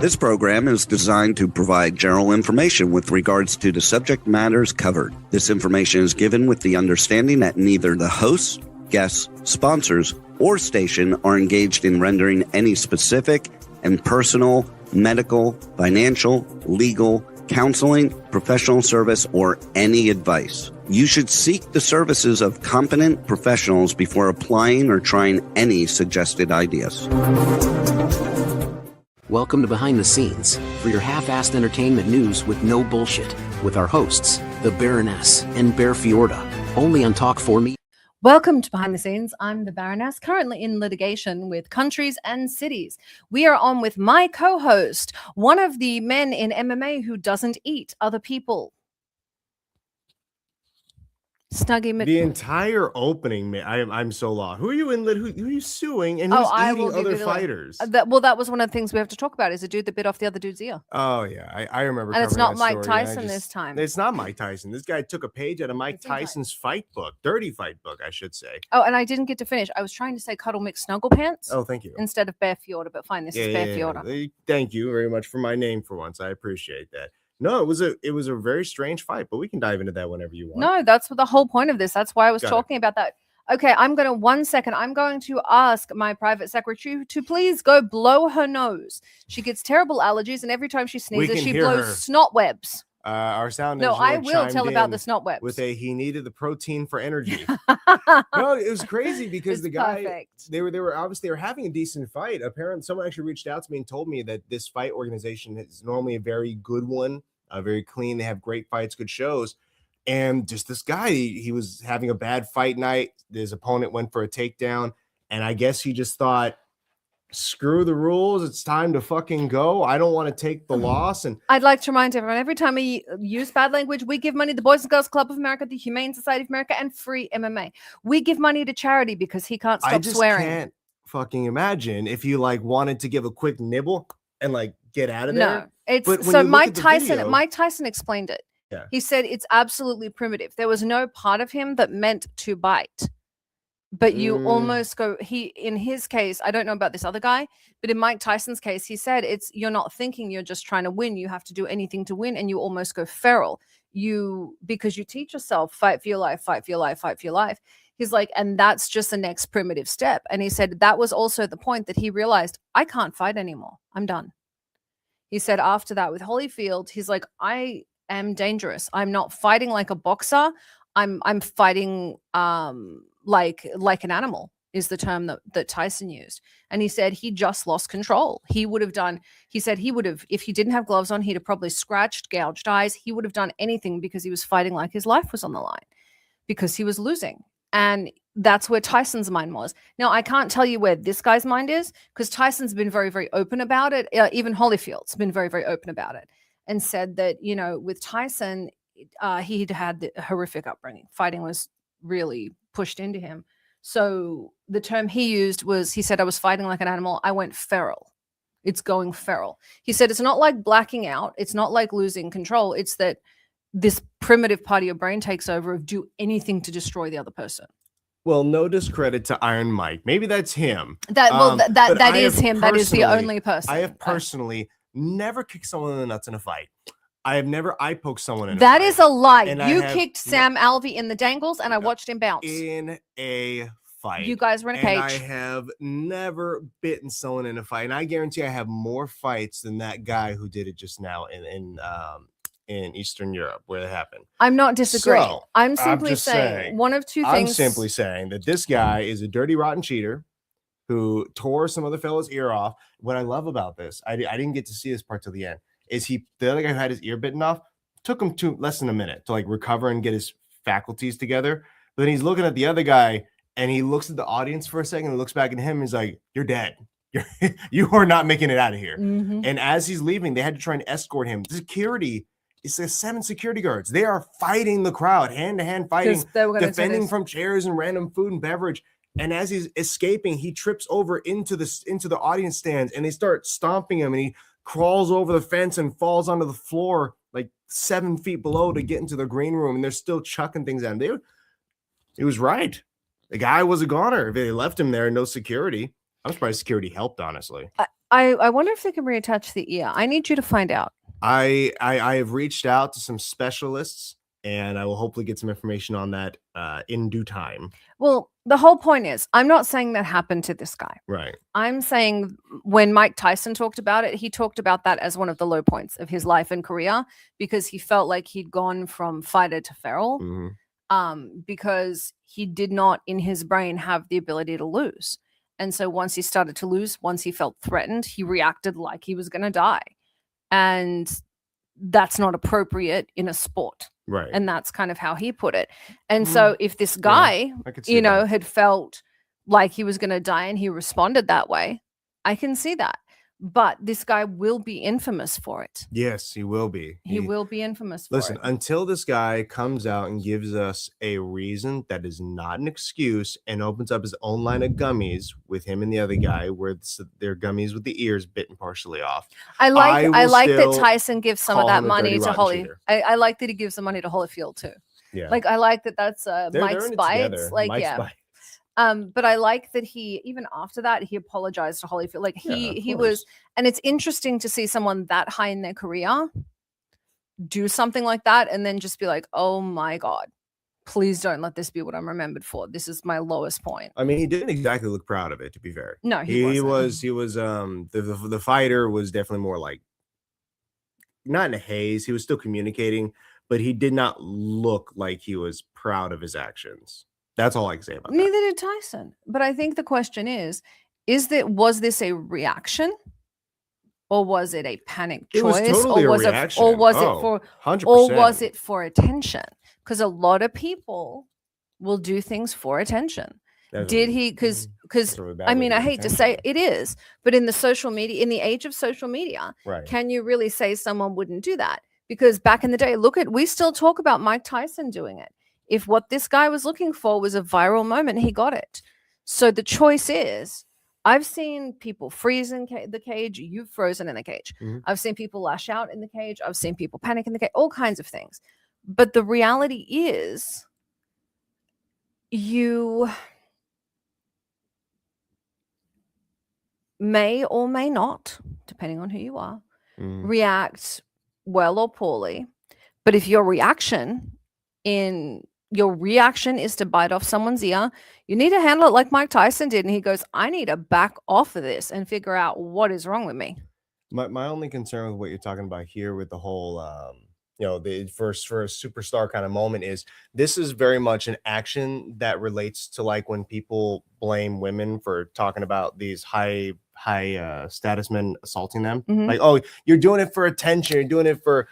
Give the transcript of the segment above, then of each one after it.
This program is designed to provide general information with regards to the subject matters covered. This information is given with the understanding that neither the hosts, guests, sponsors, or station are engaged in rendering any specific and personal, medical, financial, legal, counseling, professional service, or any advice. You should seek the services of competent professionals before applying or trying any suggested ideas. Welcome to Behind the Scenes, for your half-assed entertainment news with no bullshit, with our hosts, the Baroness and Bear Fiorda, only on Talk 4 Me. Welcome to Behind the Scenes. I'm the Baroness, currently in litigation with countries and cities. We are on with my co-host, one of the men in MMA who doesn't eat other people. Snuggie The entire opening, I'm so lost. Who are you in? Who are you suing? And who's eating other fighters? That was one of the things we have to talk about. Is a dude that bit off the other dude's ear. Oh yeah, I remember. And it's not Mike story, Tyson this time. It's not Mike Tyson. This guy took a page out of Mike Tyson's fight book, dirty fight book, I should say. Oh, and I didn't get to finish. I was trying to say Cuddle Mix Snuggle Pants. Oh, thank you. Instead of Bear Fiorda, but fine. This is Bear Fiorda. Thank you very much for my name for once. I appreciate that. No, it was a very strange fight, but we can dive into that whenever you want. No, that's the whole point of this. That's why I was talking about that. Okay, I'm going to ask my private secretary to please go blow her nose. She gets terrible allergies, and every time she sneezes, she blows snot webs. Our sound No, I will tell about the snot webs. With he needed the protein for energy. No, it was crazy because the guy, they were obviously having a decent fight. Apparently, someone actually reached out to me and told me that this fight organization is normally a very good one, very clean. They have great fights, good shows. And just this guy, he was having a bad fight night. His opponent went for a takedown, and I guess he just thought, screw the rules, it's time to fucking go. I don't want to take the loss. And I'd like to remind everyone, every time we use bad language, we give money to the Boys and Girls Club of America, the Humane Society of America, and Free MMA. We give money to charity because he can't stop swearing. I can't fucking imagine if you wanted to give a quick nibble and get out of there. No, it's so Mike Tyson explained it. Yeah. He said it's absolutely primitive. There was no part of him that meant to bite. But you almost go, in his case, I don't know about this other guy, but in Mike Tyson's case, he said you're not thinking, you're just trying to win. You have to do anything to win, and you almost go feral. Because you teach yourself, fight for your life, fight for your life, fight for your life. He's like, and that's just the next primitive step. And he said that was also the point that he realized, I can't fight anymore. I'm done. He said after that with Holyfield, he's like, I am dangerous. I'm not fighting like a boxer. I'm fighting like an animal is the term that Tyson used. And he said he just lost control. He said if he didn't have gloves on, he'd have probably scratched, gouged eyes. He would have done anything because he was fighting like his life was on the line because he was losing. And that's where Tyson's mind was. Now, I can't tell you where this guy's mind is because Tyson's been very, very open about it. Even Holyfield's been very, very open about it and said that, with Tyson, he'd had the horrific upbringing. Fighting was really pushed into him. So the term he used was, he said, I was fighting like an animal. I went feral. It's going feral. He said, it's not like blacking out. It's not like losing control. It's that this primitive part of your brain takes over of do anything to destroy the other person. Well, no discredit to Iron Mike. Maybe that's him. That is him. That is the only person. I have personally never kicked someone in the nuts in a fight. I have never eye poked someone in a fight. That is a lie. You kicked Sam Alvey in the dangles, and I watched him bounce. In a fight. You guys were in a cage. I have never bitten someone in a fight. And I guarantee I have more fights than that guy who did it just now in Eastern Europe where it happened. I'm not disagreeing. So, I'm simply saying one of two things. I'm simply saying that this guy is a dirty, rotten cheater who tore some other fellow's ear off. What I love about this, I didn't get to see this part till the end, is the other guy who had his ear bitten off, took him less than a minute to recover and get his faculties together. But then he's looking at the other guy and he looks at the audience for a second and looks back at him and he's like, you're dead. You are not making it out of here. Mm-hmm. And as he's leaving, they had to try and escort him. The security, it's 7 security guards. They are fighting the crowd, hand-to-hand fighting, defending from chairs and random food and beverage. And as he's escaping, he trips over into the audience stands and they start stomping him and he crawls over the fence and falls onto the floor 7 feet below to get into the green room. And they're still chucking things at him. It was right. The guy was a goner. If they left him there, no security. I'm surprised security helped, honestly. I wonder if they can reattach the ear. I need you to find out. I have reached out to some specialists, and I will hopefully get some information on that in due time. Well, the whole point is, I'm not saying that happened to this guy. Right. I'm saying when Mike Tyson talked about it, he talked about that as one of the low points of his life and career, because he felt like he'd gone from fighter to feral, because he did not in his brain have the ability to lose. And so once he started to lose, once he felt threatened, he reacted like he was going to die. And that's not appropriate in a sport. Right. And that's kind of how he put it. And so if this guy, had felt like he was going to die and he responded that way, I can see that. But this guy will be infamous for it. Yes, he will be. He will be infamous for it. Listen, until this guy comes out and gives us a reason that is not an excuse and opens up his own line of gummies with him and the other guy, where they're gummies with the ears bitten partially off. I like that Tyson gives some of that money to Holly. I like that he gives the money to Holyfield too. Yeah. Like I like that that's Mike's Bites. Like Mike's Bites. But I like that he, even after that, he apologized to Holyfield. Like he was, and it's interesting to see someone that high in their career do something like that and then just be like, oh my God, please don't let this be what I'm remembered for. This is my lowest point. I mean, he didn't exactly look proud of it, to be fair. No, he was the fighter was definitely more like not in a haze. He was still communicating, but he did not look like he was proud of his actions. That's all I can say about Neither that. did Tyson. But I think the question was this a reaction? Or was it a panic choice? It was totally or was a reaction. Or was it for 100%. Or was it for attention? Because a lot of people will do things for attention. Did he? Because I mean, I hate to say it is, but in the social media, in the age of social media, can you really say someone wouldn't do that? Because back in the day, we still talk about Mike Tyson doing it. If what this guy was looking for was a viral moment, he got it. So the choice is, I've seen people freeze in the cage. You've frozen in the cage. I've seen people lash out in the cage. I've seen people panic in the cage, all kinds of things. But the reality is, you may or may not, depending on who you are, react well or poorly. But if your reaction is to bite off someone's ear, you need to handle it like Mike Tyson did. And he goes, I need to back off of this and figure out what is wrong with me. My only concern with what you're talking about here with the whole, the first for a superstar kind of moment is this is very much an action that relates to like when people blame women for talking about these high status men assaulting them. Like, oh, you're doing it for attention. You're doing it for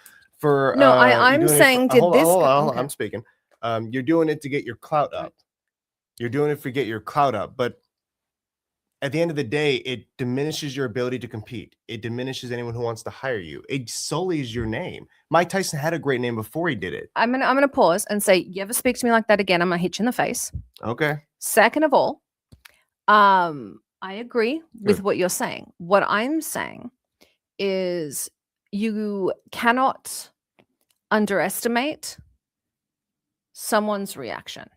no, I'm saying I'm speaking. You're doing it to get your clout up. You're doing it to get your clout up. But at the end of the day, it diminishes your ability to compete. It diminishes anyone who wants to hire you. It sullies your name. Mike Tyson had a great name before he did it. I'm gonna pause and say, you ever speak to me like that again, I'm gonna hit you in the face. Okay. Second of all, I agree with what you're saying. What I'm saying is you cannot underestimate someone's reaction.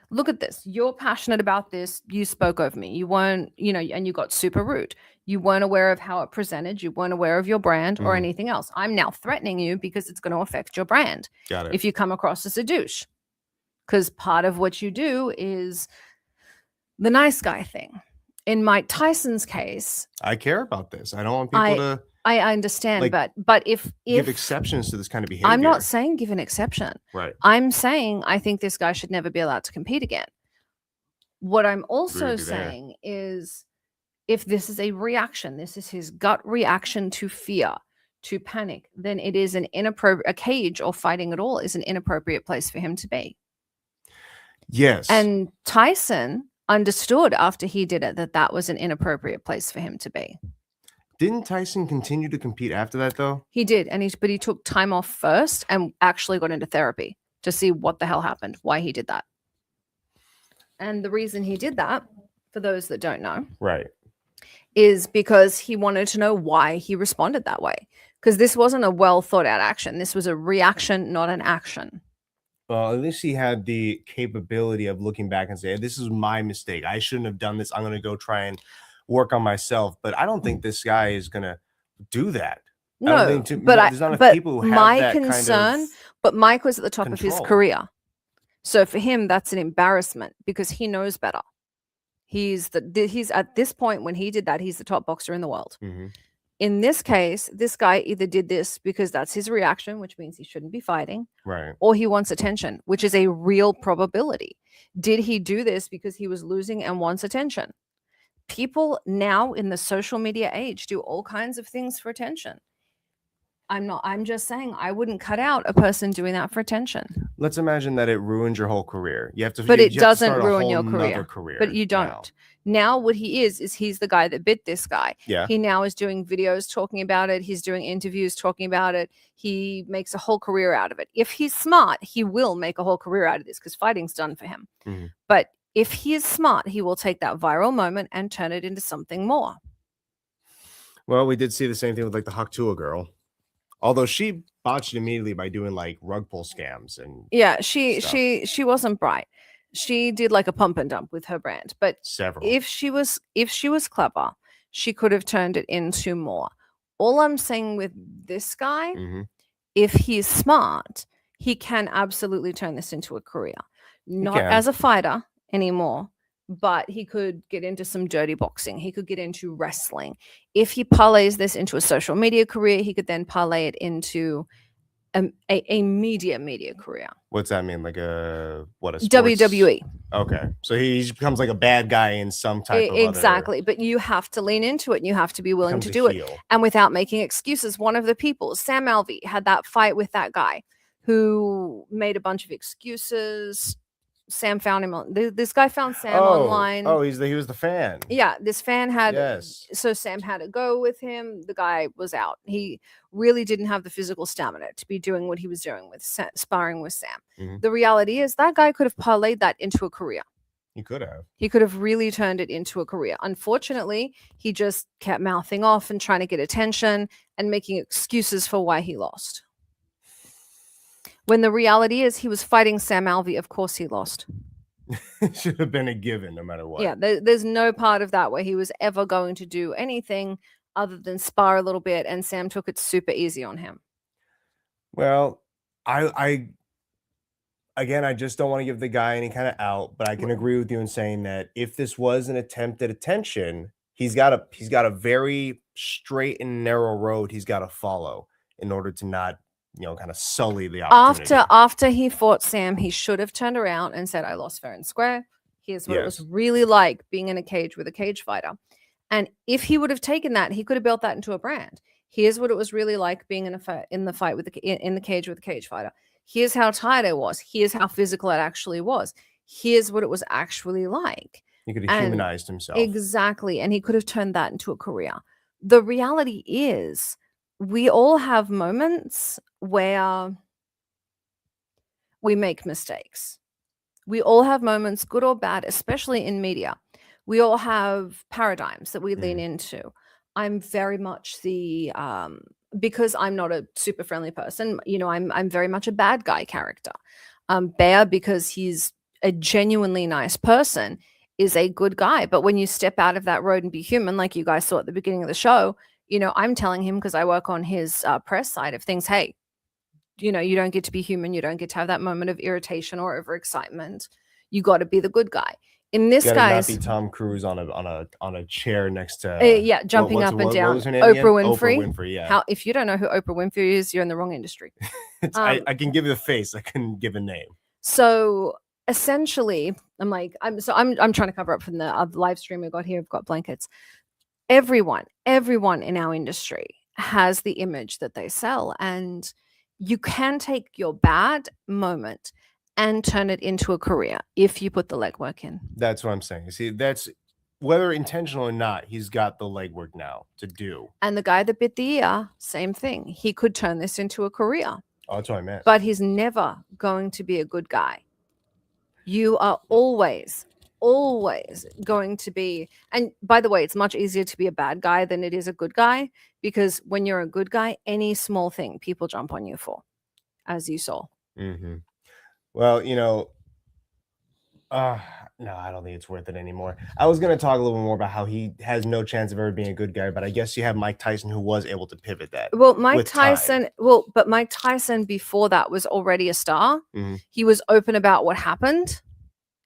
Look at this. You're passionate about this. You spoke over me. You weren't, and you got super rude. You weren't aware of how it presented. You weren't aware of your brand or anything else. I'm now threatening you because it's going to affect your brand. Got it. If you come across as a douche. Because part of what you do is the nice guy thing. In Mike Tyson's case, I care about this. I don't want people to. I understand, but if give exceptions to this kind of behavior. I'm not saying give an exception. Right. I'm saying I think this guy should never be allowed to compete again. What I'm also saying is, if this is a reaction, this is his gut reaction to fear, to panic, then it is a cage or fighting at all is an inappropriate place for him to be. Yes. And Tyson understood after he did it that was an inappropriate place for him to be. Didn't Tyson continue to compete after that though? He did, but he took time off first and actually got into therapy to see what the hell happened, why he did that. And the reason he did that, for those that don't know, right, is because he wanted to know why he responded that way. Because this wasn't a well thought out action. This was a reaction, not an action. Well, at least he had the capability of looking back and say, this is my mistake. I shouldn't have done this. I'm going to go try and work on myself. But I don't think this guy is gonna do that. No, I don't think there's not enough but people who have my that concern, kind of but Mike was at the top of his control. career. So for him, that's an embarrassment because he knows better. He's at this point when he did that, he's the top boxer in the world. In this case, this guy either did this because that's his reaction, which means he shouldn't be fighting, right? Or he wants attention, which is a real probability. Did he do this because he was losing and wants attention? People now in the social media age do all kinds of things for attention. I'm just saying I wouldn't cut out a person doing that for attention. Let's imagine that it ruins your whole career. You have to, but it you have to doesn't start a ruin whole your nother career. But you don't. Now what he is he's the guy that bit this guy. Yeah. He now is doing videos talking about it. He's doing interviews talking about it. He makes a whole career out of it. If he's smart, he will make a whole career out of this because fighting's done for him. But if he is smart, he will take that viral moment and turn it into something more. Well, we did see the same thing with like the Haktua girl. Although she botched immediately by doing like rug pull scams and she wasn't bright. She did like a pump and dump with her brand, but several. If she was clever, she could have turned it into more. All I'm saying with this guy, if he's smart, he can absolutely turn this into a career. Not as a fighter anymore, but he could get into some dirty boxing. He could get into wrestling. If he parlays this into a social media career, he could then parlay it into a media career. What's that mean? Like a sports? WWE. Okay, so he becomes like a bad guy in some type of exactly. But you have to lean into it, and you have to be willing to do it, and without making excuses. One of the people, Sam Alvey, had that fight with that guy who made a bunch of excuses. Sam found him on this guy found Sam online. Oh, he was the fan. Yeah, this fan had so Sam had to go with him. The guy was out. He really didn't have the physical stamina to be doing what he was doing with sparring with Sam. The reality is that guy could have parlayed that into a career. He could have. He could have really turned it into a career. Unfortunately, he just kept mouthing off and trying to get attention and making excuses for why he lost. When the reality is he was fighting Sam Alvey, of course he lost. It should have been a given no matter what. Yeah, there's no part of that where he was ever going to do anything other than spar a little bit, and Sam took it super easy on him. Well, I just don't want to give the guy any kind of out, but I can agree with you in saying that if this was an attempt at attention, he's got a very straight and narrow road he's got to follow in order to not kind of sully the opportunity. After he fought Sam, he should have turned around and said, I lost fair and square. Here's what it was really like being in a cage with a cage fighter. And if he would have taken that, he could have built that into a brand. Here's what it was really like being in the fight with in the cage with a cage fighter. Here's how tired I was. Here's how physical it actually was. Here's what it was actually like. He could have humanized himself. Exactly. And he could have turned that into a career. The reality is we all have moments where we make mistakes. We all have moments, good or bad, especially in media. We all have paradigms that we lean into. I'm very much because I'm not a super friendly person, I'm very much a bad guy character. Bear, because he's a genuinely nice person, is a good guy. But when you step out of that road and be human, like you guys saw at the beginning of the show, I'm telling him, because I work on his press side of things, hey, you don't get to be human. You don't get to have that moment of irritation or overexcitement. You got to be the good guy. In this guy's, not be Tom Cruise on a chair next to jumping up and down. Oprah Winfrey. Yeah. If you don't know who Oprah Winfrey is, you're in the wrong industry. I can give you the face. I can give a name. So essentially, I'm trying to cover up from the live stream we got here. We've got blankets. Everyone in our industry has the image that they sell, and you can take your bad moment and turn it into a career if you put the legwork in. That's what I'm saying. See, that's whether intentional or not, he's got the legwork now to do. And the guy that bit the ear, same thing. He could turn this into a career. Oh, that's what I meant. But he's never going to be a good guy. You are always going to be, and by the way, it's much easier to be a bad guy than it is a good guy, because when you're a good guy, any small thing people jump on you for, as you saw. Well, No, I don't think it's worth it anymore. I was going to talk a little more about how he has no chance of ever being a good guy, but I guess you have Mike Tyson, who was able to pivot that. Well, Mike Tyson, but Mike Tyson before that was already a star. He was open about what happened.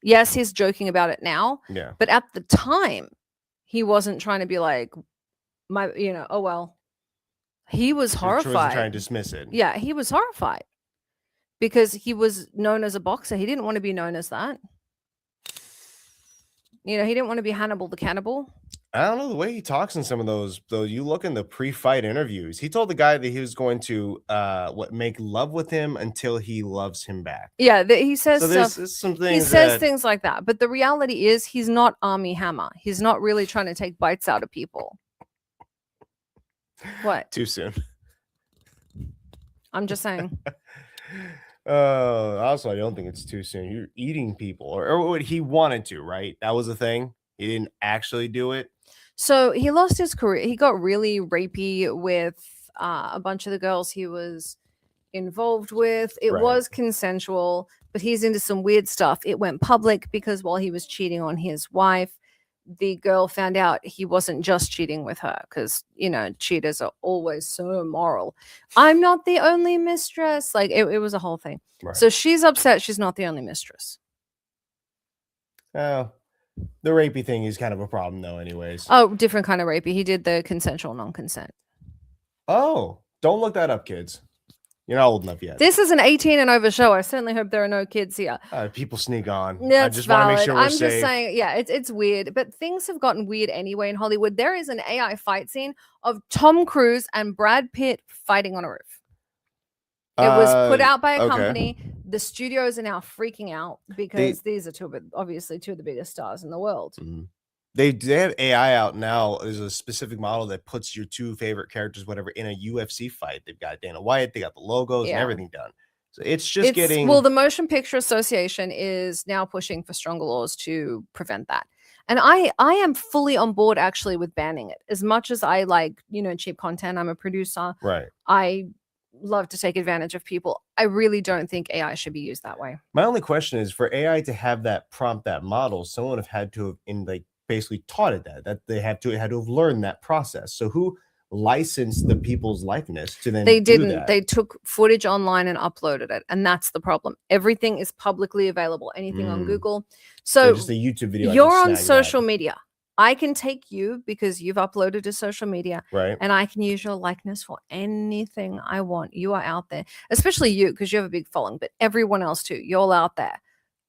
Yes, he's joking about it now. Yeah. But at the time, he wasn't trying to be like, oh, well. He was horrified. He wasn't trying to dismiss it. Yeah, he was horrified because he was known as a boxer. He didn't want to be known as that. He didn't want to be Hannibal the Cannibal. I don't know the way he talks in some of those, though. You look in the pre-fight interviews. He told the guy that he was going to make love with him until he loves him back. Yeah, he says so there's some things. He says things like that, but the reality is he's not Armie Hammer. He's not really trying to take bites out of people. What? Too soon. I'm just saying. Also, I don't think it's too soon. You're eating people, or what he wanted to, right? That was the thing. He didn't actually do it. So he lost his career. He got really rapey with a bunch of the girls he was involved with. It was consensual, but he's into some weird stuff. It went public because while he was cheating on his wife, the girl found out he wasn't just cheating with her because, cheaters are always so immoral. I'm not the only mistress. Like it was a whole thing. Right. So she's upset she's not the only mistress. Oh, the rapey thing is kind of a problem though anyways. Oh, different kind of rapey. He did the consensual non-consent. Oh, don't look that up, kids. You're not old enough yet. This is an 18 and over show. I certainly hope there are no kids here. People sneak on. That's I just want to make sure we're safe. Just saying, yeah, it's weird. But things have gotten weird anyway in Hollywood. There is an AI fight scene of Tom Cruise and Brad Pitt fighting on a roof. It was put out by a company. The studios are now freaking out because these are obviously two of the biggest stars in the world. Mm-hmm. They have AI out now. There's a specific model that puts your two favorite characters, whatever, in a UFC fight. They've got Dana White, they got the logos and everything done. So it's getting. Well, the Motion Picture Association is now pushing for stronger laws to prevent that. And I am fully on board actually with banning it. As much as I like, cheap content, I'm a producer. Right. I love to take advantage of people. I really don't think AI should be used that way. My only question is for AI to have that prompt, that model, someone have had to have basically taught it that they had to have learned that process. So who licensed the people's likeness to then they do didn't that? They took footage online and uploaded it, and that's the problem. Everything is publicly available, anything on Google. So just a YouTube video, you're on social media. I can take you because you've uploaded to social media, right? And I can use your likeness for anything I want. You are out there, especially you because you have a big following, but everyone else too. You're all out there.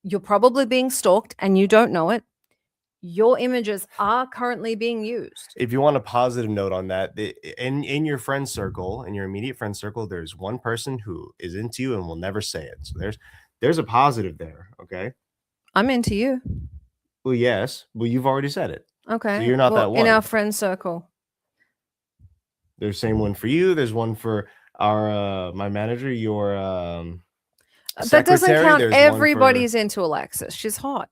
You're probably being stalked and you don't know it. Your images are currently being used. If you want a positive note on that, in your friend circle, in your immediate friend circle, there's one person who is into you and will never say it. So there's a positive there. Okay. I'm into you. Well, yes. Well, you've already said it. Okay. So you're not that one. In our friend circle. There's the same one for you. There's one for our my manager, your that doesn't count. Everybody's into Alexis. She's hot.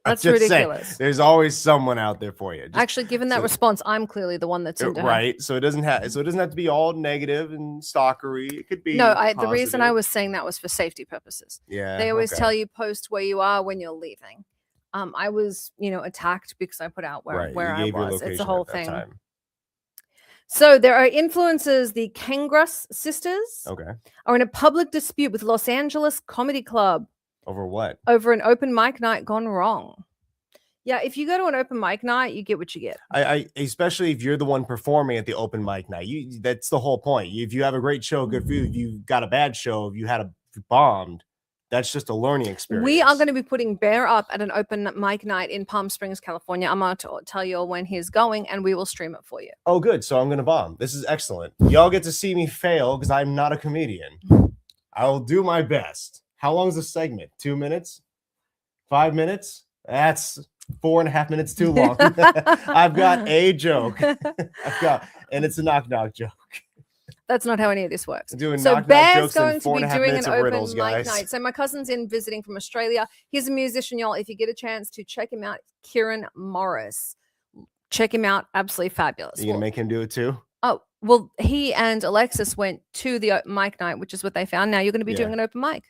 That's ridiculous. Saying, there's always someone out there for you. Actually, given that response, I'm clearly the one that's into her. Right. So it doesn't have to be all negative and stalkery. It could be the reason I was saying that was for safety purposes. Yeah. They always tell you post where you are when you're leaving. I was, attacked because I put out where I was. It's a whole thing. So there are influencers. The Kangrus sisters are in a public dispute with Los Angeles Comedy Club. Over what? Over an open mic night gone wrong. Yeah, if you go to an open mic night, you get what you get. I especially if you're the one performing at the open mic night. That's the whole point. If you have a great show, good for you. If you got a bad show, if you had bombed, that's just a learning experience. We are going to be putting Bear up at an open mic night in Palm Springs, California. I'm going to tell you when he's going, and we will stream it for you. Oh, good. So I'm going to bomb. This is excellent. Y'all get to see me fail because I'm not a comedian. I will do my best. How long is the segment? 2 minutes? 5 minutes? That's 4.5 minutes too long. I've got a joke. And it's a knock-knock joke. That's not how any of this works. So Bear's going to be doing an open mic night. So my cousin's in visiting from Australia. He's a musician, y'all. If you get a chance to check him out, Kieran Morris. Check him out. Absolutely fabulous. Are you going to make him do it too? Oh, well, he and Alexis went to the open mic night, which is what they found. Now you're going to be doing an open mic.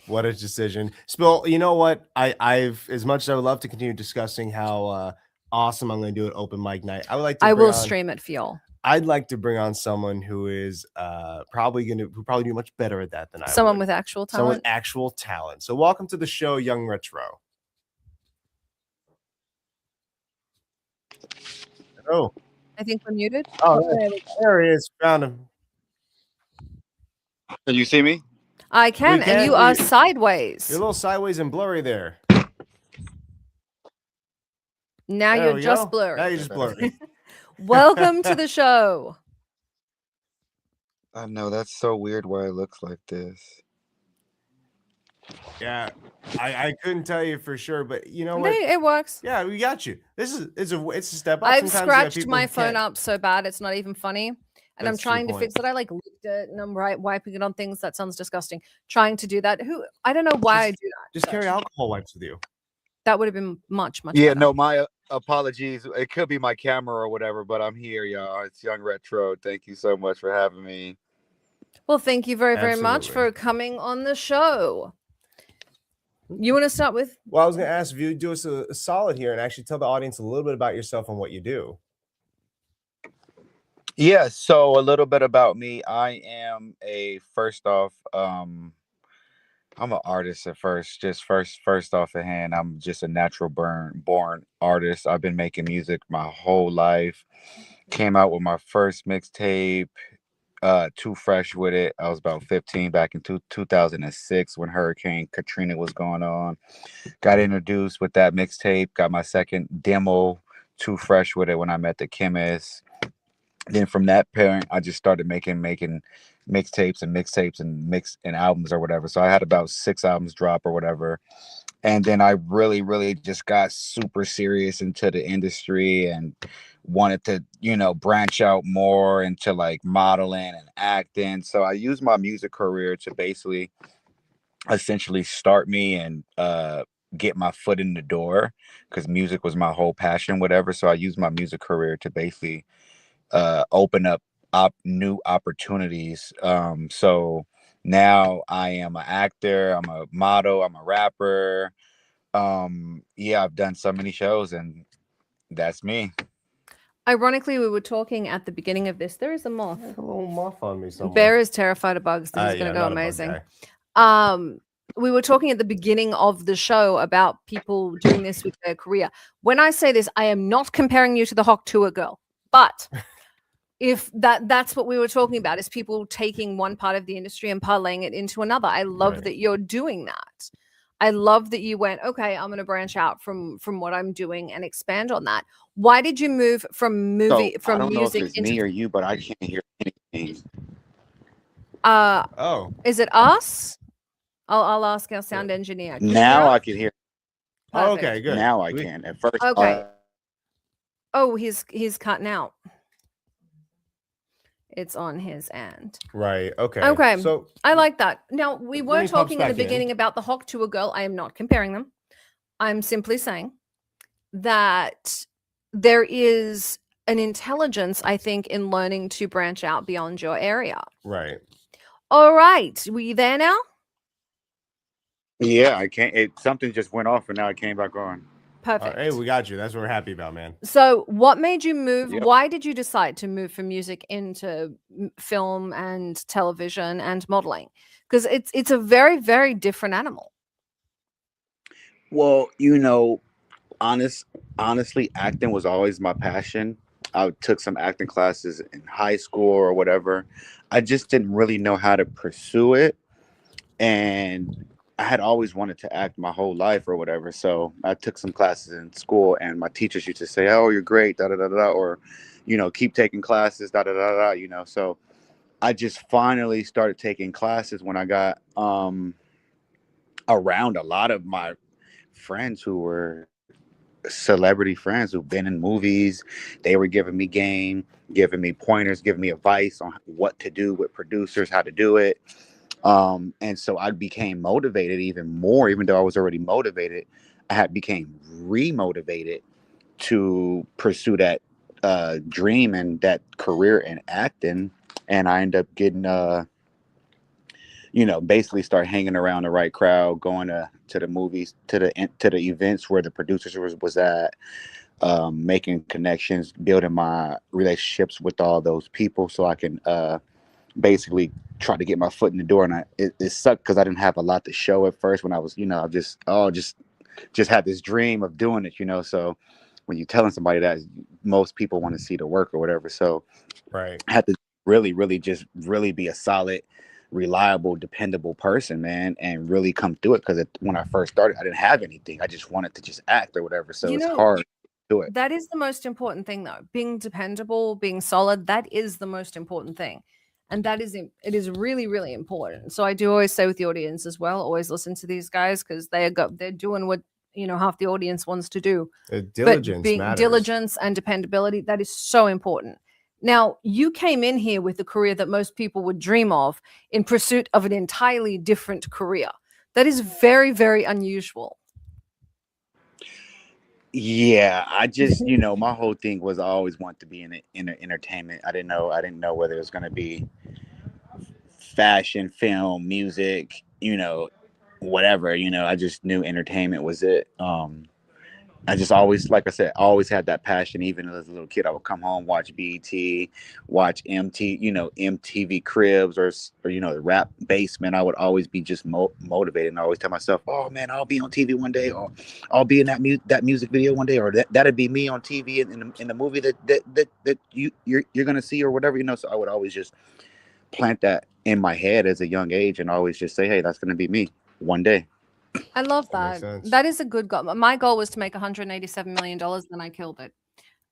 What a decision. Spill, you know what? I've as much as I would love to continue discussing how awesome I'm going to do at open mic night. I would like to I will stream it for y'all. I'd like to bring on someone who is probably do much better at that than I would. Someone with actual talent. Someone with actual talent. So welcome to the show, Young Retro. Oh, I think we're muted. Oh, there he is. Found him. Can you see me? I can, and you are sideways. You're a little sideways and blurry there. Now you're just blurry. Now you're just blurry. Welcome to the show. I know, that's so weird why it looks like this. Yeah, I couldn't tell you for sure, but you know what? It works. Yeah, we got you. It's a step up. I've scratched my phone up so bad it's not even funny. And I'm trying to fix it. I like licked it and I'm wiping it on things. That sounds disgusting. Trying to do that. I don't know why I do that. Just carry alcohol wipes with you. That would have been much Yeah, better. no, my apologies. It could be my camera or whatever, but I'm here, y'all. It's Young Retro. Thank you so much for having me. Well, thank you very, very much for coming on the show. You want to start with? Well, I was going to ask if you do us a solid here and actually tell the audience a little bit about yourself and what you do. Yeah, so a little bit about me. I am first off, I'm an artist at first. Just first off the hand, I'm just a natural born artist. I've been making music my whole life. Came out with my first mixtape, Too Fresh with It. I was about 15 back in 2006 when Hurricane Katrina was going on. Got introduced with that mixtape. Got my second demo, Too Fresh with It, when I met the chemist. Then from that point, I just started making mixtapes and albums or whatever. So I had about 6 albums drop or whatever. And then I really, really just got super serious into the industry and wanted to, branch out more into like modeling and acting. So I used my music career to basically essentially start me and get my foot in the door, because music was my whole passion, whatever. So I used my music career to basically open up new opportunities. So now I am an actor, I'm a model, I'm a rapper. Yeah, I've done so many shows, and that's me. Ironically, we were talking at the beginning of this. There is a moth. There's a little moth on me somewhere. Bear is terrified of bugs. This is going to go amazing. We were talking at the beginning of the show about people doing this with their career. When I say this, I am not comparing you to the Hawk Tour girl, but if that's what we were talking about, is people taking one part of the industry and parlaying it into another. I love that you're doing that. I love that you went, okay, I'm going to branch out from what I'm doing and expand on that. Why did you move from music I don't know if it's me or you, but I can't hear anything. Is it us? I'll ask our sound engineer. Now I can hear. Oh, okay, good. Now I can. At first, okay. He's cutting out. It's on his end. Right. Okay. Okay. So I like that. Now, we were talking at the beginning about the Hawk Tour girl. I am not comparing them. I'm simply saying that there is an intelligence, I think, in learning to branch out beyond your area. Right. All right. Were you there now? Yeah, I can't. Something just went off and now it came back on. Perfect. Hey, we got you. That's what we're happy about, man. So what made you move? Yep. Why did you decide to move from music into film and television and modeling? Because it's a very, very different animal. Well, honestly, acting was always my passion. I took some acting classes in high school or whatever. I just didn't really know how to pursue it. And I had always wanted to act my whole life or whatever. So I took some classes in school, and my teachers used to say, "Oh, you're great, da da da da," or, keep taking classes, da da da da. So I just finally started taking classes when I got around a lot of my friends who were celebrity friends who've been in movies. They were giving me game, giving me pointers, giving me advice on what to do with producers, how to do it. And so I became motivated even more, even though I was already motivated. I became remotivated to pursue that dream and that career in acting. And I ended up getting, basically start hanging around the right crowd, going to the movies, to the events where the producers was at, making connections, building my relationships with all those people, so I can basically try to get my foot in the door. And it sucked because I didn't have a lot to show at first when I was, just had this dream of doing it, So when you're telling somebody that, most people want to see the work or whatever. So right, I had to really just really be a solid, reliable, dependable person, man, and really come through it. Because when I first started, I didn't have anything. I just wanted to just act or whatever. So it's hard to do it. That is the most important thing, though. Being dependable, being solid, that is the most important thing. And it is really, really important. So I do always say with the audience as well, always listen to these guys, because they're doing what half the audience wants to do. Diligence matters. Diligence and dependability, that is so important. Now, you came in here with a career that most people would dream of in pursuit of an entirely different career. That is very, very unusual. Yeah, I just, my whole thing was I always want to be in entertainment. I didn't know whether it was going to be fashion, film, music, whatever, I just knew entertainment was it. I just always, like I said, always had that passion. Even as a little kid, I would come home, watch BET, watch MTV Cribs or the Rap Basement. I would always be just motivated, and I always tell myself, "Oh man, I'll be on TV one day, or I'll be in that music video one day, or that'd be me on TV in the movie that you're gonna see or whatever." So I would always just plant that in my head as a young age, and always just say, "Hey, that's gonna be me one day." I love that. That is a good goal. My goal was to make $187 million, and I killed it.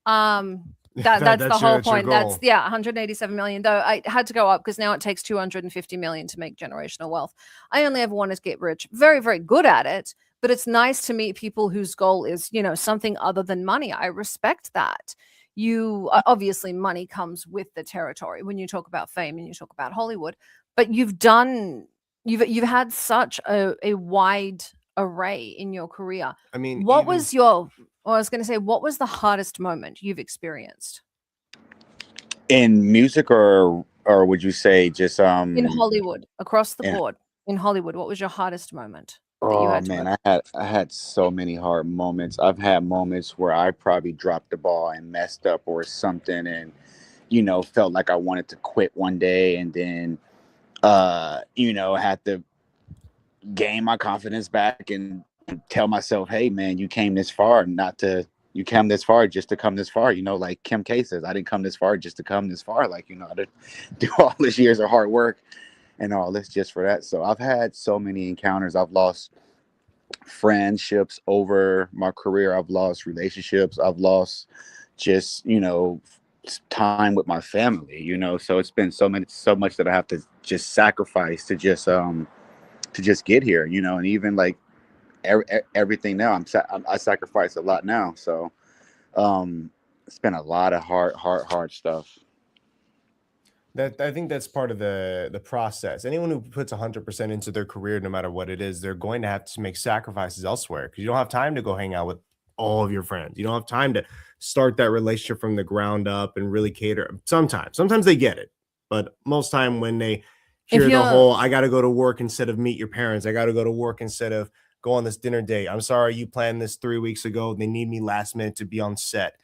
That's the whole point. That's $187 million. Though I had to go up because now it takes $250 million to make generational wealth. I only ever wanted to get rich. Very, very good at it, but it's nice to meet people whose goal is, something other than money. I respect that. Obviously money comes with the territory when you talk about fame and you talk about Hollywood, but you've had such a wide array in your career. I mean, what was the hardest moment you've experienced in music, or would you say just in Hollywood, across the board? In Hollywood, what was your hardest moment? Oh man, I had so many hard moments. I've had moments where I probably dropped the ball and messed up or something, and felt like I wanted to quit one day, and then had to gain my confidence back and tell myself, "Hey man, you came this far you came this far just to come this far." Like Kim K says, I didn't come this far just to come this far. Like, I didn't do all these years of hard work and all this just for that. So I've had so many encounters. I've lost friendships over my career. I've lost relationships. I've lost just, time with my family, so it's been so much that I have to just sacrifice to just get here, and even like everything now, I sacrifice a lot now. So it's been a lot of hard stuff. I think that's part of the process. Anyone who puts 100% into their career, no matter what it is, they're going to have to make sacrifices elsewhere, because you don't have time to go hang out with all of your friends. You don't have time to start that relationship from the ground up and really cater. Sometimes they get it, but most time when they hear the whole, I got to go to work instead of meet your parents, I got to go to work instead of go on this dinner date, I'm sorry, you planned this 3 weeks ago, they need me last minute to be on set.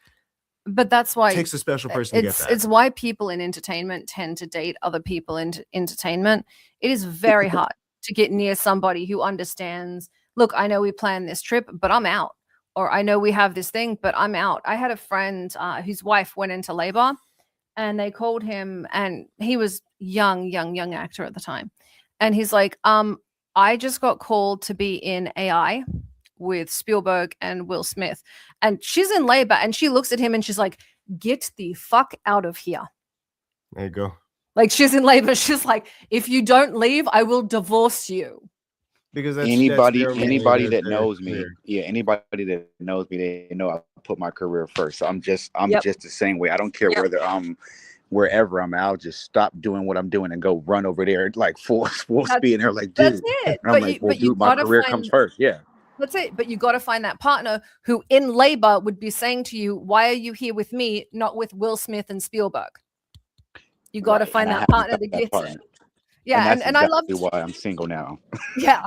But that's why it takes a special person to get that. It's why people in entertainment tend to date other people in entertainment. It is very hard to get near somebody who understands, look, I know we planned this trip, but I'm out. Or I know we have this thing, but I'm out. I had a friend whose wife went into labor, and they called him, and he was young actor at the time. And he's like, I just got called to be in AI with Spielberg and Will Smith. And she's in labor, and she looks at him and she's like, get the fuck out of here. There you go. Like, she's in labor. She's like, if you don't leave, I will divorce you. Because anybody that knows me, anybody that knows me, they know I put my career first. So I'm just the same way. I don't care whether I'm wherever I'm at, I'll just stop doing what I'm doing and go run over there like full speed. And they're like, dude, that's it. And I'm like, well, dude, my career comes first. Yeah. That's it. But you got to find that partner who in labor would be saying to you, why are you here with me, not with Will Smith and Spielberg? You got to find that partner that gets it. Yeah, that's and I exactly loved why I'm single now. yeah,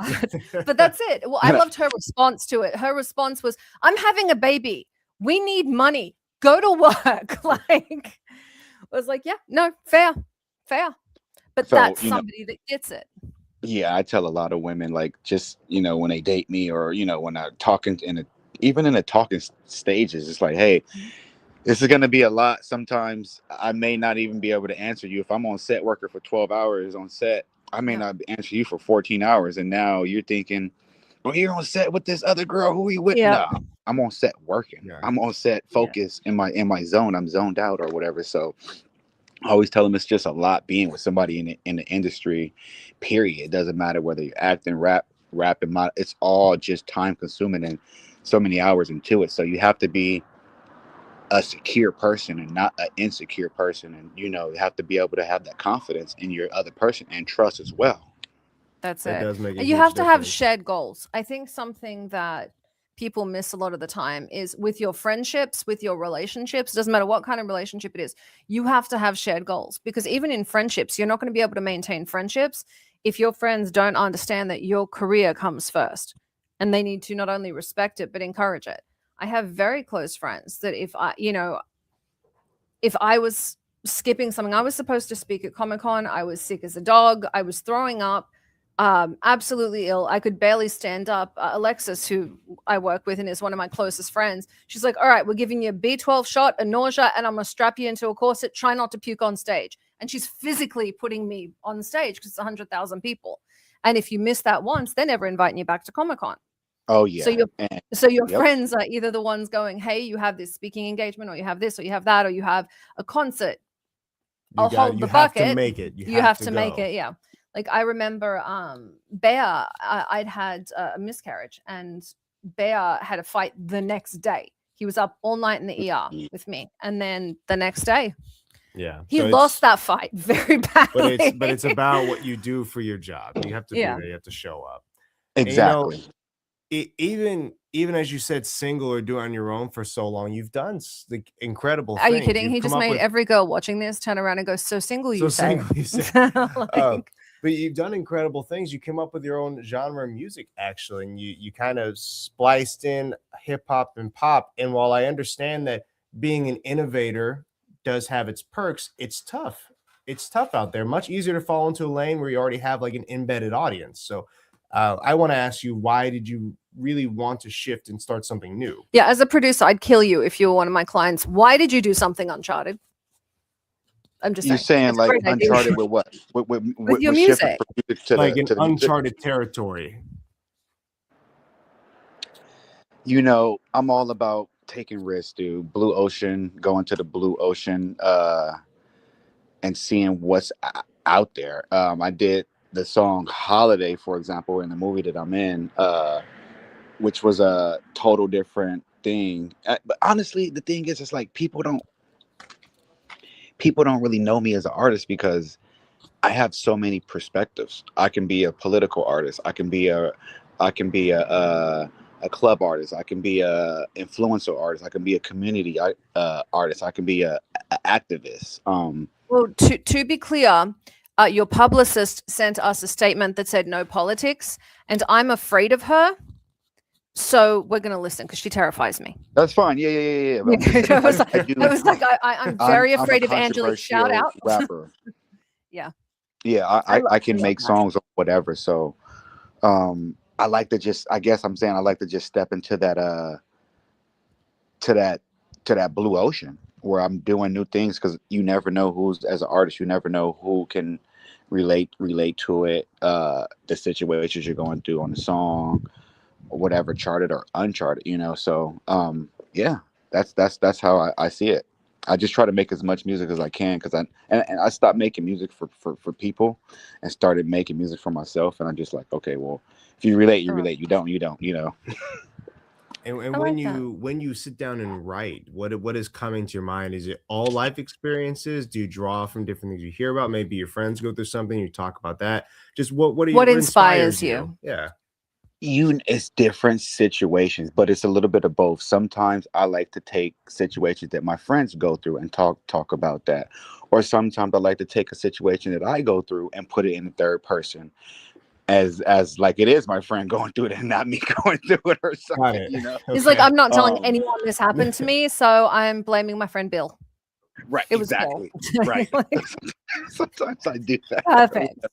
but that's it. Well, I loved her response to it. Her response was, "I'm having a baby. We need money. Go to work." Like, I was like, "Yeah, no, fair. But So, that's somebody that gets it. yeah, I tell a lot of women, like, just, when they date me, or, when I'm talking even in the talking stages, it's like, hey, this is going to be a lot. Sometimes I may not even be able to answer you. If I'm on set working for 12 hours on set, I may not answer you for 14 hours. And now you're thinking, well, you're on set with this other girl. Who are you with? Yeah. No, I'm on set working. Yeah. I'm on set focused in my zone. I'm zoned out or whatever. So I always tell them it's just a lot being with somebody in the industry, period. It doesn't matter whether you're acting, rapping, it's all just time consuming and so many hours into it. So you have to be a secure person and not an insecure person. And, you have to be able to have that confidence in your other person and trust as well. That's That it. does make a And you huge have to have difference. shared goals. I think something that people miss a lot of the time is with your friendships, with your relationships, doesn't matter what kind of relationship it is, you have to have shared goals, because even in friendships, you're not going to be able to maintain friendships if your friends don't understand that your career comes first, and they need to not only respect it, but encourage it. I have very close friends that if I was skipping something, I was supposed to speak at Comic-Con, I was sick as a dog, I was throwing up, absolutely ill. I could barely stand up. Alexis, who I work with and is one of my closest friends, she's like, all right, we're giving you a B12 shot, a nausea, and I'm going to strap you into a corset. Try not to puke on stage. And she's physically putting me on stage because it's 100,000 people. And if you miss that once, they're never inviting you back to Comic-Con. Oh, yeah. So your friends are either the ones going, hey, you have this speaking engagement, or you have this, or you have that, or you have a concert. I'll hold the bucket. You have to make it. You have to make it. Yeah. Like I remember Bear, I'd had a miscarriage, and Bear had a fight the next day. He was up all night in the ER with me. And then the next day, he lost that fight very badly. But it's about what you do for your job. You have to be there. You have to show up. Exactly. And, even as you said, single or do it on your own for so long, you've done incredible things. Are you kidding? You've he just made every girl watching this turn around and go, so single, you say. But you've done incredible things. You came up with your own genre of music, actually, and you kind of spliced in hip hop and pop. And while I understand that being an innovator does have its perks, it's tough. It's tough out there. Much easier to fall into a lane where you already have like an embedded audience. So I want to ask you, why did you really want to shift and start something new? Yeah, as a producer, I'd kill you if you were one of my clients. Why did you do something Uncharted? I'm just saying like Uncharted with what? With your music. Like an uncharted territory. I'm all about taking risks, dude. Blue ocean, going to the blue ocean, and seeing what's out there. I did the song Holiday, for example, in the movie that I'm in, which was a total different thing. But honestly, the thing is, it's like people don't really know me as an artist because I have so many perspectives. I can be a political artist. I can be a club artist. I can be a influencer artist. I can be a community artist. I can be a activist. Well, to be clear, your publicist sent us a statement that said no politics, and I'm afraid of her. So we're going to listen because she terrifies me. That's fine. Yeah. I'm very afraid of Angela. Shout out. Rapper. Yeah. I can make songs or whatever. So I like to just, I guess I'm saying I like to just step into that to that blue ocean where I'm doing new things, because you never know who's, as an artist, you never know who can relate to it, the situations you're going through on the song, or whatever, charted or uncharted, so that's how I see it. I just try to make as much music as I can, because I stopped making music for people and started making music for myself, and I'm just like, okay, well, if you relate, you relate. You don't, And when you sit down and write, what is coming to your mind? Is it all life experiences? Do you draw from different things you hear about? Maybe your friends go through something, you talk about that. Just what inspires you? Yeah. It's different situations, but it's a little bit of both. Sometimes I like to take situations that my friends go through and talk about that, or sometimes I like to take a situation that I go through and put it in the third person, as like it is my friend going through it and not me going through it or something, you know. He's like, I'm not telling Um, anyone this happened to me, so I'm blaming my friend Bill. right, It was Bill. exactly, right. Sometimes I do that. Perfect.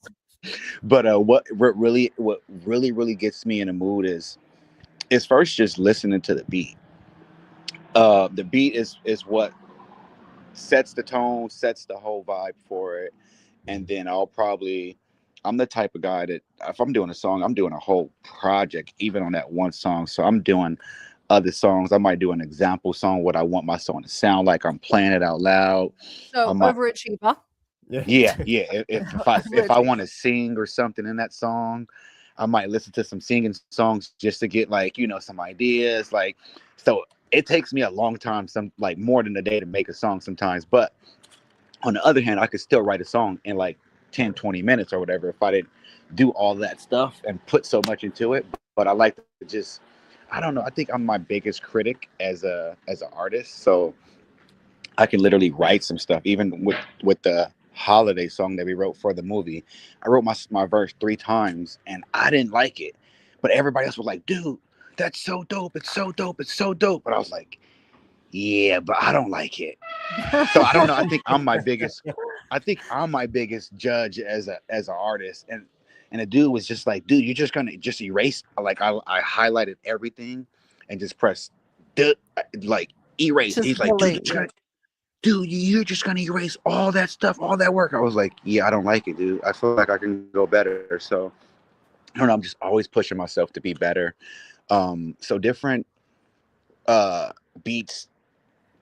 But what really gets me in the mood is first just listening to the beat. The beat is what sets the tone, sets the whole vibe for it. And then I'm the type of guy that if I'm doing a song, I'm doing a whole project, even on that one song. So I'm doing other songs. I might do an example song, what I want my song to sound like. I'm playing it out loud. So overachiever. Yeah. If I want to sing or something in that song, I might listen to some singing songs just to get like, some ideas. Like, so it takes me a long time, more than a day to make a song sometimes. But on the other hand, I could still write a song in like 10, 20 minutes or whatever if I didn't do all that stuff and put so much into it. But I like to just, I don't know, I think I'm my biggest critic as an artist. So I can literally write some stuff, even with the holiday song that we wrote for the movie. I wrote my verse 3 times and I didn't like it, but everybody else was like, dude, that's so dope, it's so dope, it's so dope. But I was like, yeah, but I don't like it. So I don't know. I think I'm my biggest judge as an artist. And the dude was just like, dude, you're just gonna just erase. Like I highlighted everything and just press like erase. Just He's like, dude, you're just gonna erase all that stuff, all that work. I was like, yeah, I don't like it, dude. I feel like I can go better. So I don't know. I'm just always pushing myself to be better. So different beats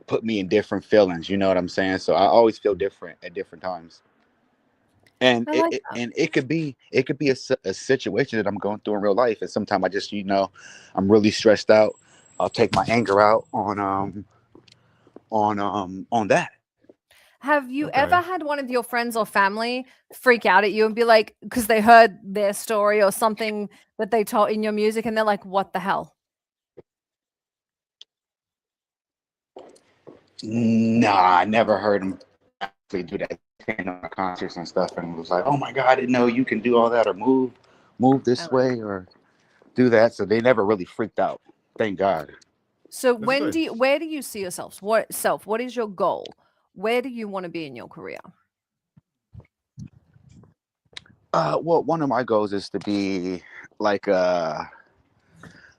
put me in different feelings, you know what I'm saying? So I always feel different at different times. And it could be a situation that I'm going through in real life. And sometimes I just, I'm really stressed out. I'll take my anger out on that. Have you ever had one of your friends or family freak out at you and be like, because they heard their story or something that they told in your music and they're like, what the hell? Nah, I never heard him actually do that on concerts and stuff, and was like, "Oh my God, I didn't know you can do all that, or move this way, or do that." So they never really freaked out. Thank God. So where do you see yourself? What is your goal? Where do you want to be in your career? Well, one of my goals is to be like let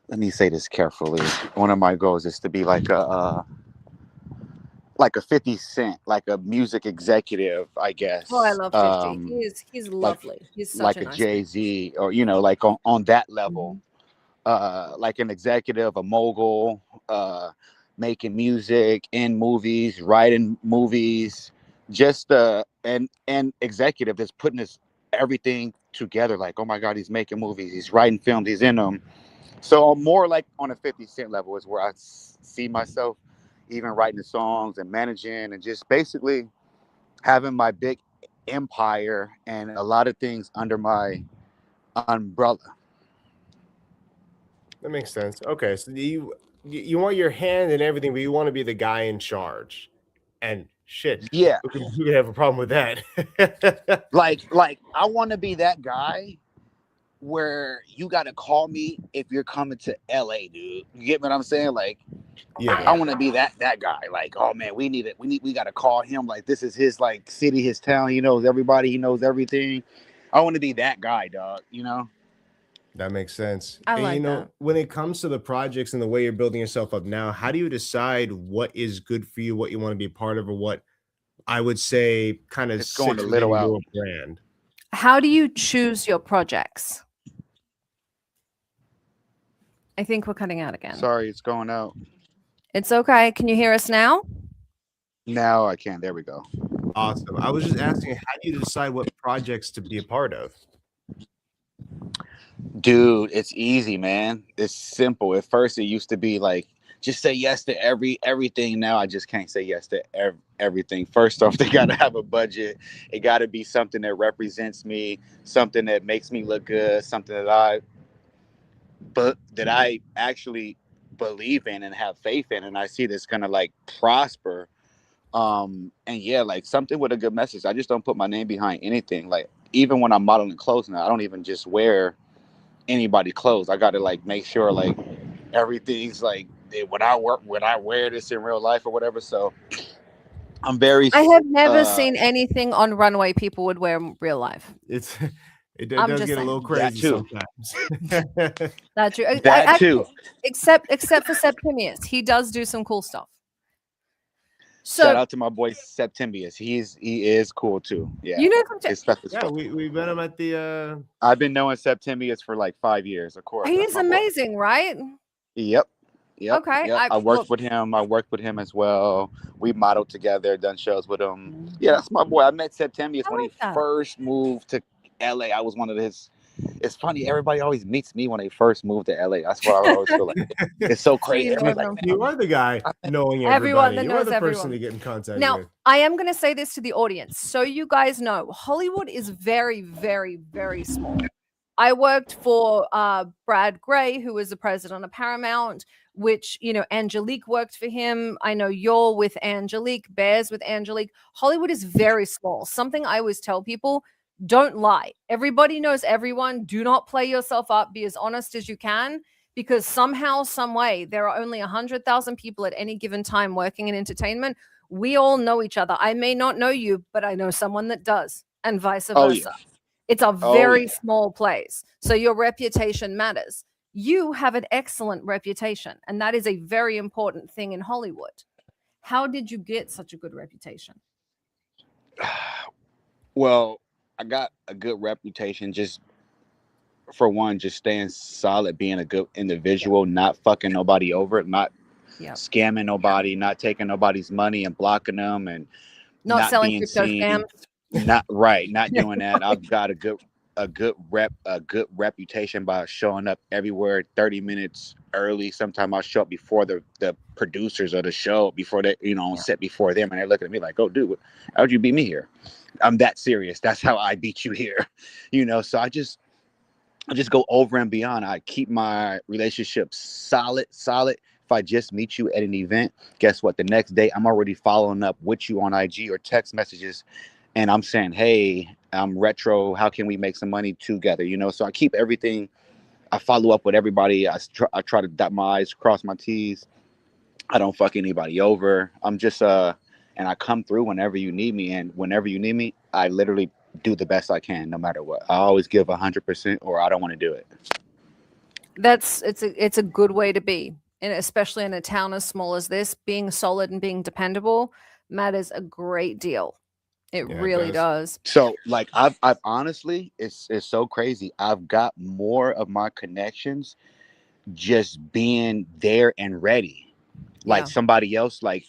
me say this carefully. One of my goals is to be like a 50 Cent, like a music executive, I guess. Oh, I love 50. He's lovely. He's such like a nice Jay-Z, or like on that level. Like an executive, a mogul, making music in movies, writing movies, just an executive that's putting everything together. Like, oh my God, he's making movies, he's writing films, he's in them. So more like on a 50 Cent level is where I see myself, even writing the songs and managing and just basically having my big empire and a lot of things under my umbrella. That makes sense. Okay, so you want your hand in everything, but you want to be the guy in charge. And shit, yeah, who could have a problem with that? like I want to be that guy where you got to call me if you're coming to LA, dude. You get what I'm saying? Like, yeah, I want to be that guy. Like, oh man, we got to call him. Like, this is his like city, his town. He knows everybody. He knows everything. I want to be that guy, dog. That makes sense. I like that. When it comes to the projects and the way you're building yourself up now, how do you decide what is good for you, what you want to be a part of, or what I would say kind of it's going a little out. Your brand? How do you choose your projects? I think we're cutting out again. Sorry, it's going out. It's okay. Can you hear us now? Now I can. There we go. Awesome. I was just asking, how do you decide what projects to be a part of? Dude, it's easy, man. It's simple. At first, it used to be like, just say yes to everything. Now I just can't say yes to everything. First off, they got to have a budget. It got to be something that represents me, something that makes me look good, something that I actually believe in and have faith in, and I see this kind of like prosper. And yeah, like something with a good message. I just don't put my name behind anything. Like even when I'm modeling clothes now, I don't even just wear anybody clothes. I got to like make sure like everything's like when I wear this in real life or whatever. So I'm very. I have never seen anything on runway people would wear in real life. It does get a little crazy sometimes. That's true. That too. Except for Septimius, he does do some cool stuff. So, shout out to my boy Septimius. He is cool too. Yeah, you know, his stuff is we met him at the. I've been knowing Septimius for like 5 years. Of course, he's amazing, right? Yep. Okay. Yep. I worked with him. I worked with him as well. We modeled together, done shows with him. Yeah, that's my boy. I met Septimius when he first moved to LA. I was one of his. It's funny. Everybody always meets me when they first moved to LA. That's why I always feel like it's so crazy. You are the guy knowing everyone that you knows are the everyone. person to get in contact now, with. I am going to say this to the audience, so you guys know, Hollywood is very, very, very small. I worked for Brad Gray, who was the president of Paramount, which, you know, Angelique worked for him. I know you're with Angelique, Bear's with Angelique. Hollywood is very small. Something I always tell people, don't lie. Everybody knows everyone. Do not play yourself up. Be as honest as you can, because somehow, some way, there are only 100,000 people at any given time working in entertainment. We all know each other. I may not know you, but I know someone that does, and vice versa. Yeah. It's a very small place. So your reputation matters. You have an excellent reputation, and that is a very important thing in Hollywood. How did you get such a good reputation? Well, I got a good reputation just for one, just staying solid, being a good individual, not fucking nobody over, not scamming nobody, not taking nobody's money and blocking them, and not selling being crypto seen. Scams. Not doing that. I've got a good reputation by showing up everywhere 30 minutes early. Sometimes I'll show up before the producers of the show, before they, on set before them, and they're looking at me like, "Oh, dude, how'd you beat me here?" I'm that serious. That's how I beat you here, So I just go over and beyond. I keep my relationship solid. If I just meet you at an event, guess what? The next day, I'm already following up with you on IG or text messages, and I'm saying, "Hey, I'm retro. How can we make some money together?" So I keep everything. I follow up with everybody. I try to dot my I's, cross my T's. I don't fuck anybody over. I'm just and I come through whenever you need me, and whenever you need me, I literally do the best I can, no matter what. I always give 100%, or I don't want to do it. It's a good way to be, and especially in a town as small as this, being solid and being dependable matters a great deal. It really does. So, like, I've honestly, it's so crazy. I've got more of my connections just being there and ready. Like somebody else, like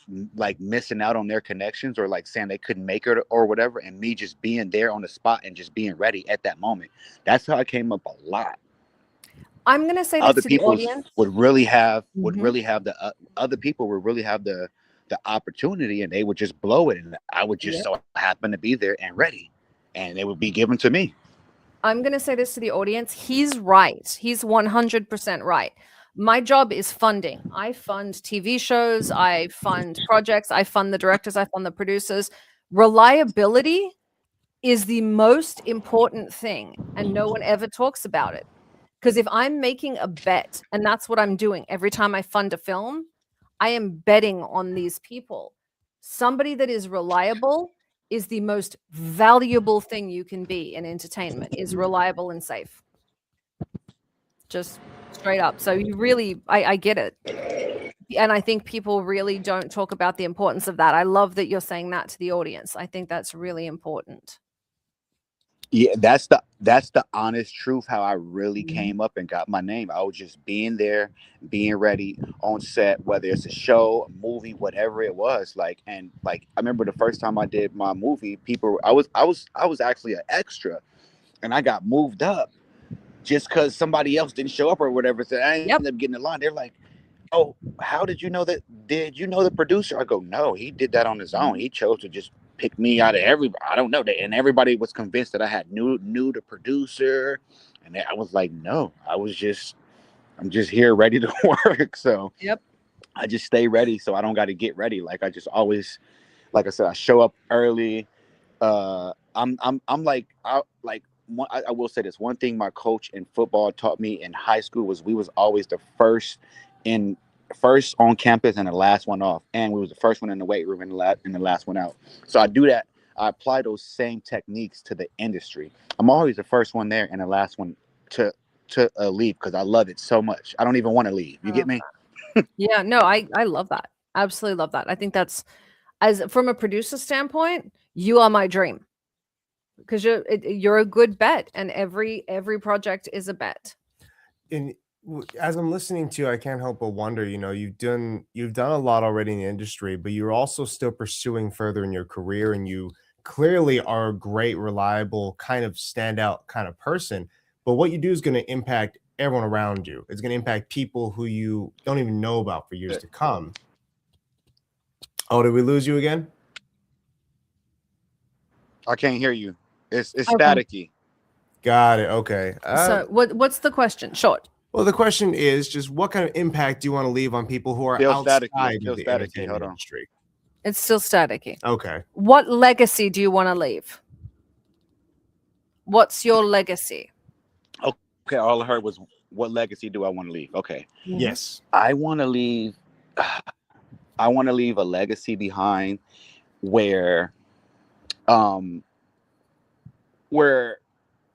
missing out on their connections, or like saying they couldn't make it or whatever, and me just being there on the spot and just being ready at that moment. That's how I came up a lot. I'm gonna say other this to people the audience. would really have the other people would really have the opportunity, and they would just blow it, and I would just so happen to be there and ready, and it would be given to me. I'm gonna say this to the audience. He's right. He's 100% right. My job is funding. I fund TV shows, I fund projects, I fund the directors, I fund the producers. Reliability is the most important thing, and no one ever talks about it. Because if I'm making a bet, and that's what I'm doing every time I fund a film, I am betting on these people. Somebody that is reliable is the most valuable thing you can be in entertainment, is reliable and safe. Just straight up. So you really, I get it. And I think people really don't talk about the importance of that. I love that you're saying that to the audience. I think that's really important. Yeah, that's the honest truth, how I really came up and got my name. I was just being there, being ready on set, whether it's a show, a movie, whatever it was. Like, and like, I remember the first time I did my movie, I was actually an extra, and I got moved up just because somebody else didn't show up or whatever. So I ended up getting in line. They're like, "Oh, how did you know that? Did you know the producer?" I go, "No, he did that on his own. He chose to just pick me out of everybody. I don't know that." And everybody was convinced that I had knew the producer, and I was like, "No, I'm just here ready to work." So I just stay ready, so I don't got to get ready. Like, I just always like I said, I show up early. I'm like, I will say this one thing my coach in football taught me in high school was we was always the first on campus and the last one off, and we was the first one in the weight room and the last one out. So I do that. I apply those same techniques to the industry. I'm always the first one there and the last one to leave because I love it so much. I don't even want to leave. You get me? Yeah, no, I love that. Absolutely love that. I think that's, as from a producer standpoint, you are my dream, because you're a good bet, and every project is a bet. And as I'm listening to you, I can't help but wonder, you know, you've done a lot already in the industry, but you're also still pursuing further in your career, and you clearly are a great, reliable, kind of standout kind of person. But what you do is going to impact everyone around you. It's going to impact people who you don't even know about for years to come. Oh, did we lose you again? I can't hear you. It's staticky. Got it. Okay. So what's the question? Short. Well, the question is just what kind of impact do you want to leave on people who are outside of the entertainment industry? It's still staticky. Okay. What legacy do you want to leave? What's your legacy? Okay, all I heard was, what legacy do I want to leave? Okay. Yes. I want to leave a legacy behind where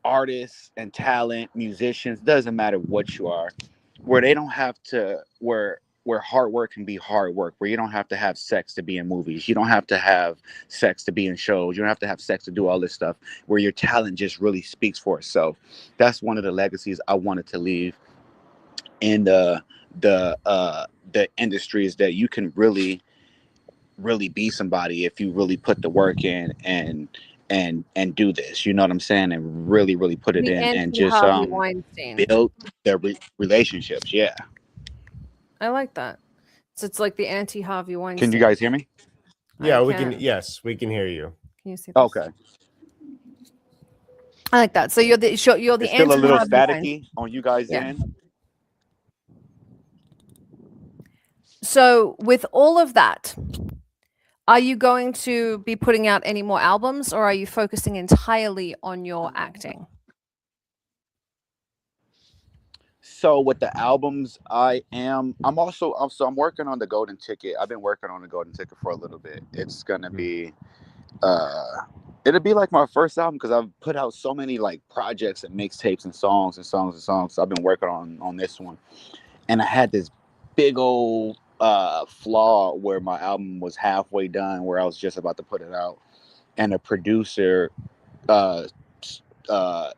artists and talent, musicians, doesn't matter what you are, where they don't have to, where hard work can be hard work, where you don't have to have sex to be in movies, you don't have to have sex to be in shows, you don't have to have sex to do all this stuff, where your talent just really speaks for itself. That's one of the legacies I wanted to leave in the industries, that you can really be somebody if you really put the work in and do this, you know what I'm saying, and really put it in and just build their relationships. Yeah, I like that. So it's like the anti-Harvey Weinstein. Can you guys hear me? Yeah, we can. Yes, we can hear you. Can you see this? Okay. I like that. So you're the still a little staticky on you guys' end. So with all of that, are you going to be putting out any more albums, or are you focusing entirely on your acting? So with the albums, I'm working on the Golden Ticket. I've been working on the Golden Ticket for a little bit. It's gonna be it'll be like my first album, because I've put out so many like projects and mixtapes and songs. So I've been working on this one, and I had this big old flaw where my album was halfway done, where I was just about to put it out, and a producer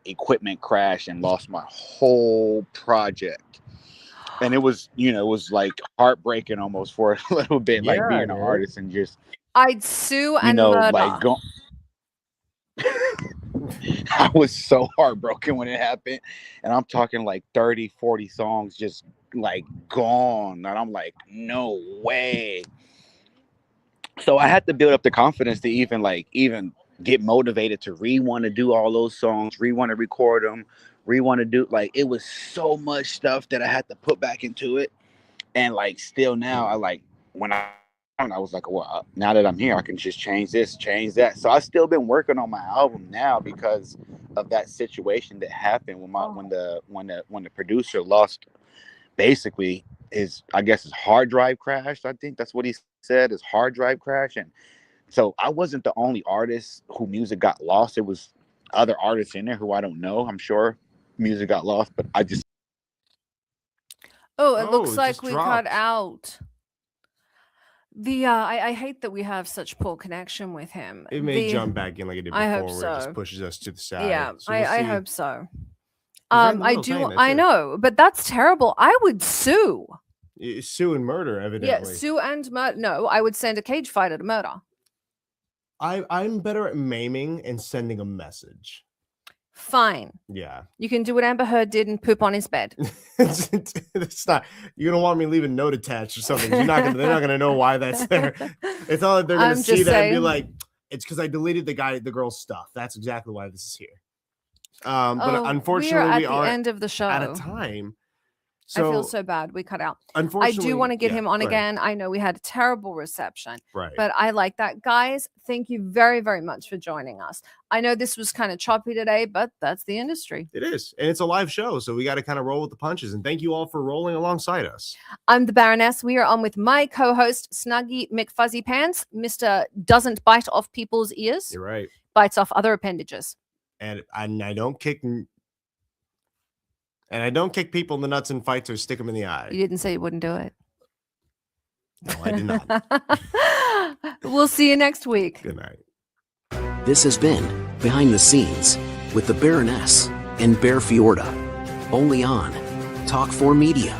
equipment crashed and lost my whole project. And it was like heartbreaking almost for a little bit, like being an artist and just I'd sue and murder. Like I was so heartbroken when it happened, and I'm talking like 30-40 songs just like gone, and I'm like, no way. So I had to build up the confidence to even get motivated to want to do all those songs, want to record them, want to do, like, it was so much stuff that I had to put back into it. And like still now, I was like, well, now that I'm here, I can just change this, change that. So I've still been working on my album now because of that situation that happened when the producer lost, basically his hard drive crashed. I think that's what he said, his hard drive crash. And so I wasn't the only artist who music got lost. It was other artists in there who I don't know. I'm sure music got lost, but I just. Oh, it looks like we cut out. I hate that we have such poor connection with him. It may jump back in like it did before, I hope where so. it just pushes us to the side. Yeah, so we'll I hope so. I know, but that's terrible. I would sue. Sue and murder, evidently. Yeah, sue and murder. No, I would send a cage fighter to murder. I'm better at maiming and sending a message. Fine. Yeah. You can do what Amber Heard did and poop on his bed. It's not. You don't want me leaving a note attached or something. They're not gonna know why that's there. It's all that they're gonna see that and be like, it's because I deleted the girl's stuff. That's exactly why this is here. But unfortunately, we are at the end of the show at a time. I feel so bad we cut out. Unfortunately, I do want to get him on again. I know we had a terrible reception, but I like that. Guys, thank you very, very much for joining us. I know this was kind of choppy today, but that's the industry. It is. And it's a live show, so we got to kind of roll with the punches. And thank you all for rolling alongside us. I'm the Baroness. We are on with my co-host, Snuggy McFuzzy Pants. Mr. Doesn't bite off people's ears. You're right. Bites off other appendages. And I don't kick... And I don't kick people in the nuts in fights or stick them in the eye. You didn't say you wouldn't do it. No, I did not. We'll see you next week. Good night. This has been Behind the Scenes with the Baroness and Bear Fiorda. Only on Talk 4 Media.